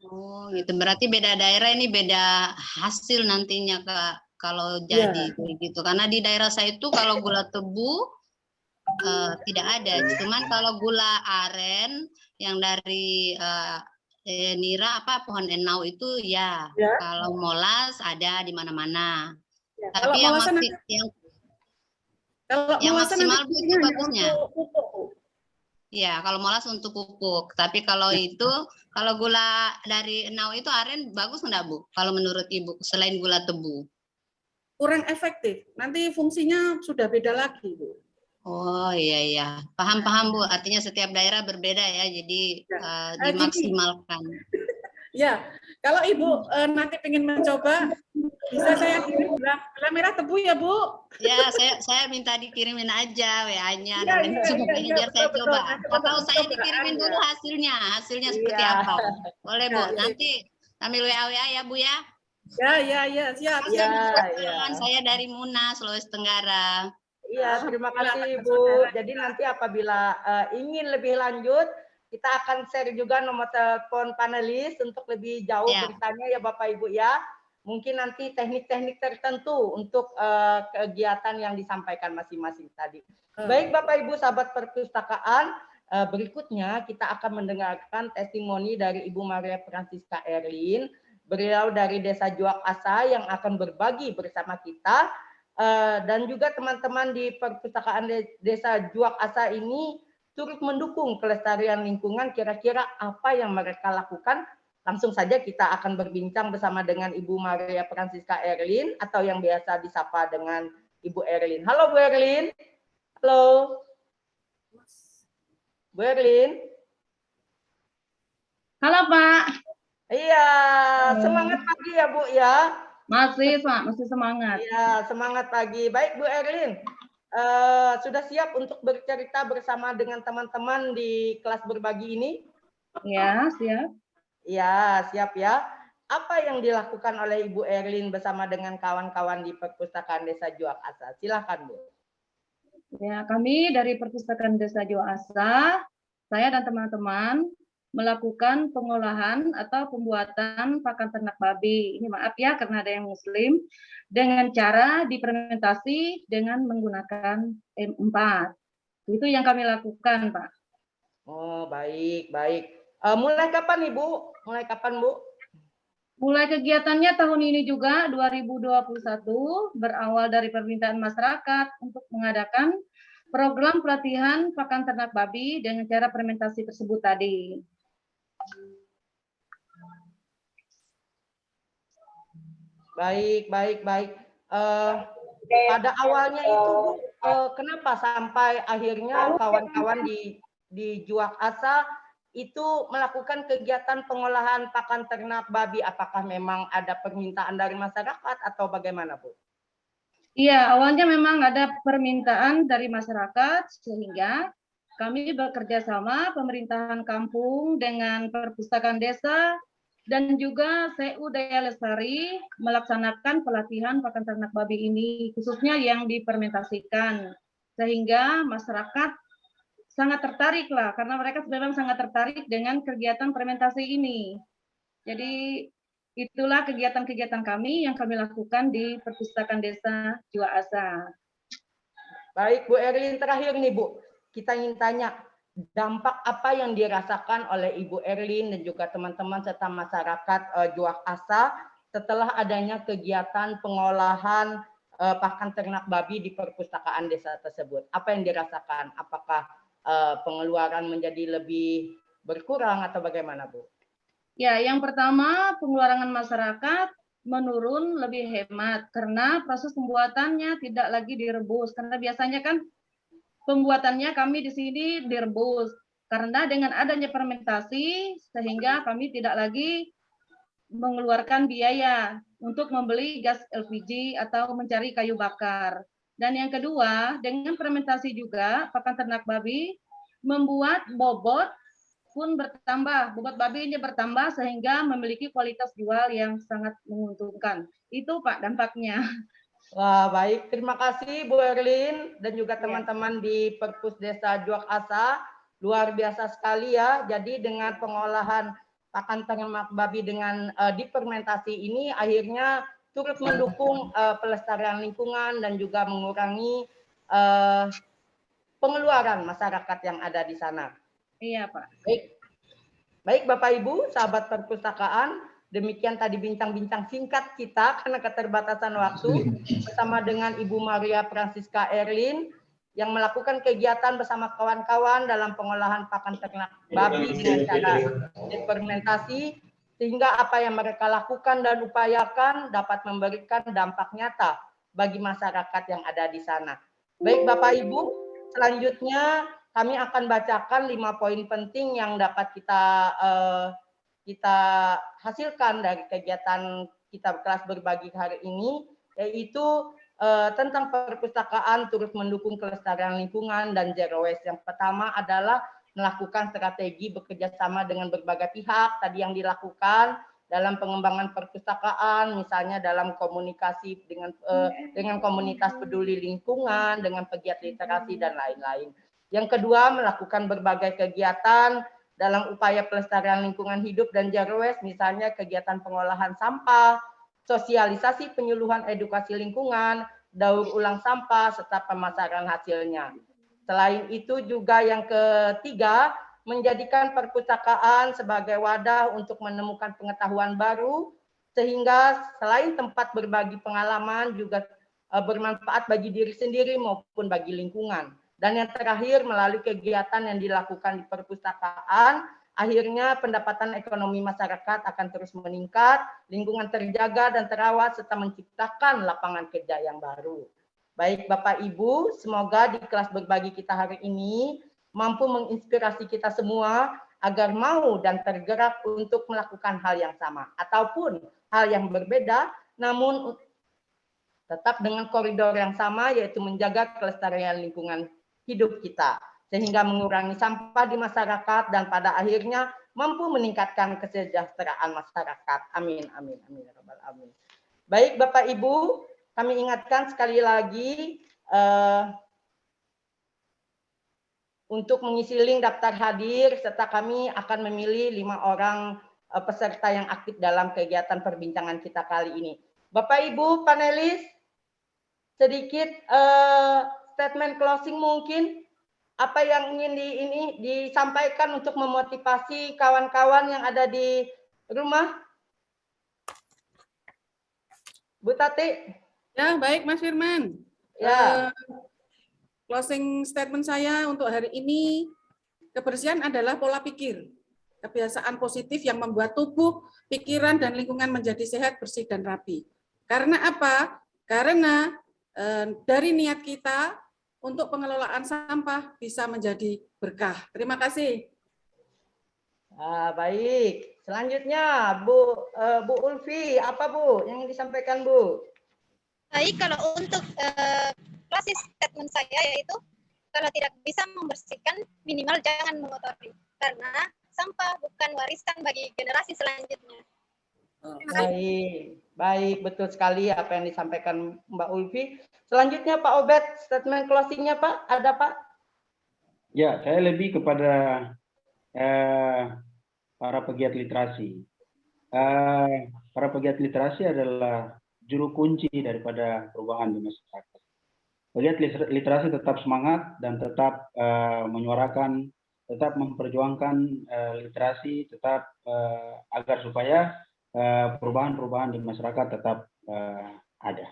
H: Oh, gitu. Berarti beda daerah ini beda hasil nantinya Kak kalau jadi gitu. Karena di daerah saya itu kalau gula tebu tidak ada. Cuman kalau gula aren yang dari nira pohon enau itu ya. Kalau molas ada di mana-mana. Ya, tapi yang maksimal itu bagusnya. Ya, kalau molas untuk pupuk. Tapi kalau itu, kalau gula dari enau itu aren bagus enggak Bu? Kalau menurut Ibu selain gula tebu?
F: Kurang efektif. Nanti fungsinya sudah beda lagi Bu.
H: Oh iya, paham Bu. Artinya setiap daerah berbeda ya, jadi dimaksimalkan.
F: Ya, kalau Ibu nanti ingin mencoba, bisa saya kirim gula merah tebu ya Bu?
H: Ya, saya minta dikirimin aja WA-nya, biar saya coba. Atau saya dikirimin dulu hasilnya seperti apa? Boleh Bu, nanti ambil WA ya Bu ya?
F: Ya, siap.
H: Saya dari Muna, Sulawesi Tenggara.
B: Iya, terima kasih Bu. Jadi nanti apabila ingin lebih lanjut, kita akan share juga nomor telepon panelis untuk lebih jauh bertanya ya Bapak Ibu ya. Mungkin nanti teknik-teknik tertentu untuk kegiatan yang disampaikan masing-masing tadi. Baik Bapak Ibu sahabat perpustakaan, berikutnya kita akan mendengarkan testimoni dari Ibu Maria Francisca Erlin. Beliau dari Desa Juak Asa yang akan berbagi bersama kita. Dan juga teman-teman di perpustakaan Desa Juak Asa ini turut mendukung kelestarian lingkungan, kira-kira apa yang mereka lakukan? Langsung saja kita akan berbincang bersama dengan Ibu Maria Francisca Erlin atau yang biasa disapa dengan Ibu Erlin. Halo Bu Erlin. Halo. Bu Erlin.
I: Halo Pak.
B: Iya, semangat pagi ya Bu ya.
I: Masih semangat.
B: Iya, semangat pagi. Baik Bu Erlin, sudah siap untuk bercerita bersama dengan teman-teman di kelas berbagi ini?
I: Ya, siap.
B: Ya, siap ya. Apa yang dilakukan oleh Ibu Erlin bersama dengan kawan-kawan di Perpustakaan Desa Juak Asa? Silakan Bu.
I: Ya, kami dari Perpustakaan Desa Juak Asa, saya dan teman-teman melakukan pengolahan atau pembuatan pakan ternak babi. Ini maaf ya karena ada yang muslim, dengan cara difermentasi dengan menggunakan M4. Itu yang kami lakukan, Pak.
B: Oh, baik, baik. Mulai kapan Ibu? Mulai kapan Bu?
I: Mulai kegiatannya tahun ini juga 2021 berawal dari permintaan masyarakat untuk mengadakan program pelatihan pakan ternak babi dengan cara fermentasi tersebut tadi.
B: Baik, baik, baik. Pada awalnya itu Bu, kenapa sampai akhirnya kawan-kawan di Juak Asa itu melakukan kegiatan pengolahan pakan ternak babi? Apakah memang ada permintaan dari masyarakat atau bagaimana Bu?
I: Iya, awalnya memang ada permintaan dari masyarakat sehingga kami bekerja sama pemerintahan kampung dengan perpustakaan desa dan juga CU Daya Lestari melaksanakan pelatihan pakan ternak babi ini khususnya yang difermentasikan sehingga masyarakat sangat tertarik lah karena mereka memang sangat tertarik dengan kegiatan fermentasi ini. Jadi itulah kegiatan-kegiatan kami yang kami lakukan di Perpustakaan Desa Juak Asa.
B: Baik Bu Erlin, terakhir nih Bu, kita ingin tanya dampak apa yang dirasakan oleh Ibu Erlin dan juga teman-teman serta masyarakat Juak Asa setelah adanya kegiatan pengolahan pakan ternak babi di perpustakaan desa tersebut. Apa yang dirasakan? Apakah pengeluaran menjadi lebih berkurang atau bagaimana Bu?
I: Ya, yang pertama pengeluaran masyarakat menurun lebih hemat karena proses pembuatannya tidak lagi direbus karena biasanya kan pembuatannya kami di sini direbus. Karena dengan adanya fermentasi sehingga kami tidak lagi mengeluarkan biaya untuk membeli gas LPG atau mencari kayu bakar. Dan yang kedua, dengan fermentasi juga pakan ternak babi membuat bobot pun bertambah, bobot babi ini bertambah sehingga memiliki kualitas jual yang sangat menguntungkan. Itu Pak dampaknya.
B: Wah, baik. Terima kasih Bu Erlin dan juga teman-teman di Perpus Desa Juak Asa. Luar biasa sekali ya. Jadi dengan pengolahan pakan ternak babi dengan difermentasi ini akhirnya turut mendukung pelestarian lingkungan dan juga mengurangi pengeluaran masyarakat yang ada di sana.
I: Iya, Pak.
B: Baik. Baik Bapak Ibu, sahabat perpustakaan, demikian tadi bincang-bincang singkat kita karena keterbatasan waktu bersama dengan Ibu Maria Francisca Erlin yang melakukan kegiatan bersama kawan-kawan dalam pengolahan pakan ternak babi dengan cara difermentasi sehingga apa yang mereka lakukan dan upayakan dapat memberikan dampak nyata bagi masyarakat yang ada di sana. Baik Bapak Ibu, selanjutnya kami akan bacakan 5 poin penting yang dapat kita hasilkan dari kegiatan kita kelas berbagi hari ini, yaitu tentang perpustakaan turut mendukung kelestarian lingkungan dan zero waste. Yang pertama adalah melakukan strategi bekerja sama dengan berbagai pihak tadi yang dilakukan dalam pengembangan perpustakaan, misalnya dalam komunikasi dengan komunitas peduli lingkungan, dengan pegiat literasi dan lain-lain. Yang kedua, melakukan berbagai kegiatan dalam upaya pelestarian lingkungan hidup dan zero waste, misalnya kegiatan pengolahan sampah, sosialisasi penyuluhan edukasi lingkungan, daur ulang sampah, serta pemasaran hasilnya. Selain itu juga yang ketiga, menjadikan perpustakaan sebagai wadah untuk menemukan pengetahuan baru, sehingga selain tempat berbagi pengalaman juga bermanfaat bagi diri sendiri maupun bagi lingkungan. Dan yang terakhir, melalui kegiatan yang dilakukan di perpustakaan, akhirnya pendapatan ekonomi masyarakat akan terus meningkat, lingkungan terjaga dan terawat, serta menciptakan lapangan kerja yang baru. Baik Bapak Ibu, semoga di kelas berbagi kita hari ini mampu menginspirasi kita semua agar mau dan tergerak untuk melakukan hal yang sama ataupun hal yang berbeda, namun tetap dengan koridor yang sama, yaitu menjaga kelestarian lingkungan hidup kita, sehingga mengurangi sampah di masyarakat dan pada akhirnya mampu meningkatkan kesejahteraan masyarakat. Amin, amin, amin, rabbal alamin. Baik Bapak Ibu, kami ingatkan sekali lagi untuk mengisi link daftar hadir, serta kami akan memilih 5 orang peserta yang aktif dalam kegiatan perbincangan kita kali ini. Bapak Ibu panelis, sedikit statement closing mungkin, apa yang ingin disampaikan untuk memotivasi kawan-kawan yang ada di rumah? Bu Tati?
F: Ya, baik Mas Firman.
B: Ya.
F: Closing statement saya untuk hari ini, kebersihan adalah pola pikir, kebiasaan positif yang membuat tubuh, pikiran, dan lingkungan menjadi sehat, bersih, dan rapi. Karena apa? Karena dari niat kita untuk pengelolaan sampah bisa menjadi berkah. Terima kasih.
B: Baik. Selanjutnya, Bu Ulfi, apa Bu yang disampaikan Bu?
J: Baik, kalau untuk closing statement saya yaitu kalau tidak bisa membersihkan, minimal jangan mengotori. Karena sampah bukan warisan bagi generasi selanjutnya.
B: Baik, betul sekali apa yang disampaikan Mbak Ulfi. Selanjutnya Pak Obed, statement closingnya Pak, ada Pak?
A: Ya, saya lebih kepada para pegiat literasi. Para pegiat literasi adalah juru kunci daripada perubahan di masyarakat. Pegiat literasi tetap semangat dan tetap menyuarakan, tetap memperjuangkan literasi, tetap agar supaya perubahan-perubahan di masyarakat tetap ada.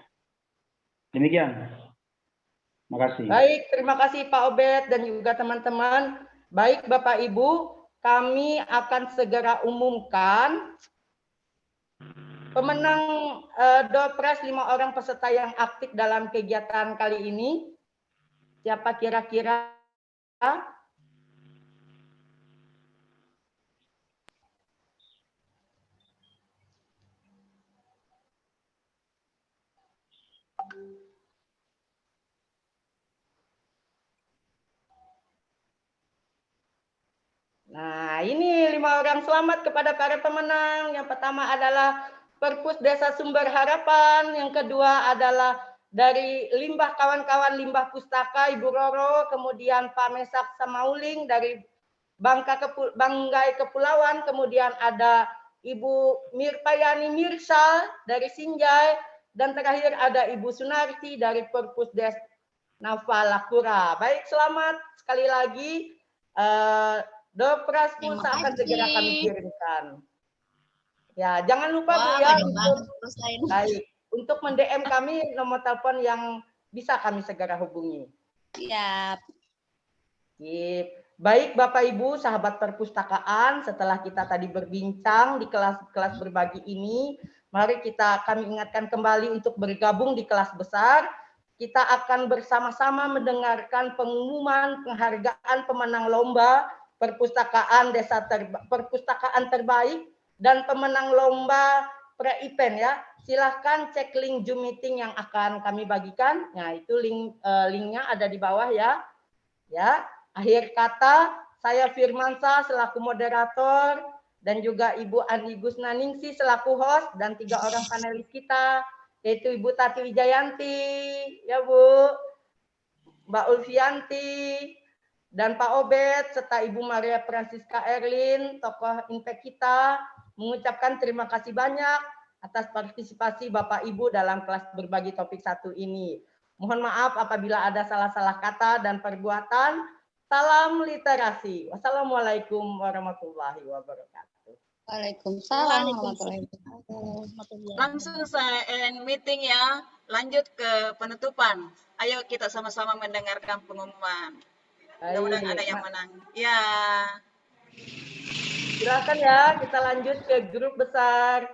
A: Demikian. Terima kasih.
B: Baik, terima kasih Pak Obed dan juga teman-teman. Baik Bapak Ibu, kami akan segera umumkan pemenang Doorpress 5 orang peserta yang aktif dalam kegiatan kali ini. Siapa kira-kira? Nah, ini 5 orang selamat kepada para pemenang. Yang pertama adalah Perpus Desa Sumber Harapan. Yang kedua adalah dari limbah kawan-kawan limbah pustaka Ibu Roro, kemudian Pak Mesak Samauling dari Banggai Kepulauan, kemudian ada Ibu Mirpayani Mirsal dari Sinjai, dan terakhir ada Ibu Sunarti dari Perpus Des Navalakura. Baik, selamat sekali lagi. Doorpress pulsa akan segera kami kirimkan. Ya, jangan lupa Bu ya untuk mend-DM kami nomor telepon yang bisa kami segera hubungi.
J: Siap.
B: Baik Bapak Ibu, sahabat perpustakaan, setelah kita tadi berbincang di kelas-kelas berbagi ini, mari kami ingatkan kembali untuk bergabung di kelas besar. Kita akan bersama-sama mendengarkan pengumuman penghargaan pemenang lomba perpustakaan perpustakaan terbaik dan pemenang lomba pre-event ya. Silahkan cek link Zoom meeting yang akan kami bagikan. Nah, itu linknya ada di bawah ya. Ya, akhir kata saya Firmansa selaku moderator dan juga Ibu Andi Gusnaningsi selaku host dan 3 orang panelis kita, yaitu Ibu Tati Wijayanti, ya Bu, Mbak Ulfianti, dan Pak Obed, serta Ibu Maria Francisca Erlin, tokoh Impact kita, mengucapkan terima kasih banyak atas partisipasi Bapak Ibu dalam kelas berbagi topik 1 ini. Mohon maaf apabila ada salah-salah kata dan perbuatan. Salam literasi. Wassalamualaikum warahmatullahi wabarakatuh.
H: Waalaikumsalam warahmatullahi wabarakatuh.
K: Langsung saya end meeting ya. Lanjut ke penutupan. Ayo kita sama-sama mendengarkan pengumuman. Mudah-mudahan ada yang menang. Ya.
B: Silakan ya, kita lanjut ke grup besar.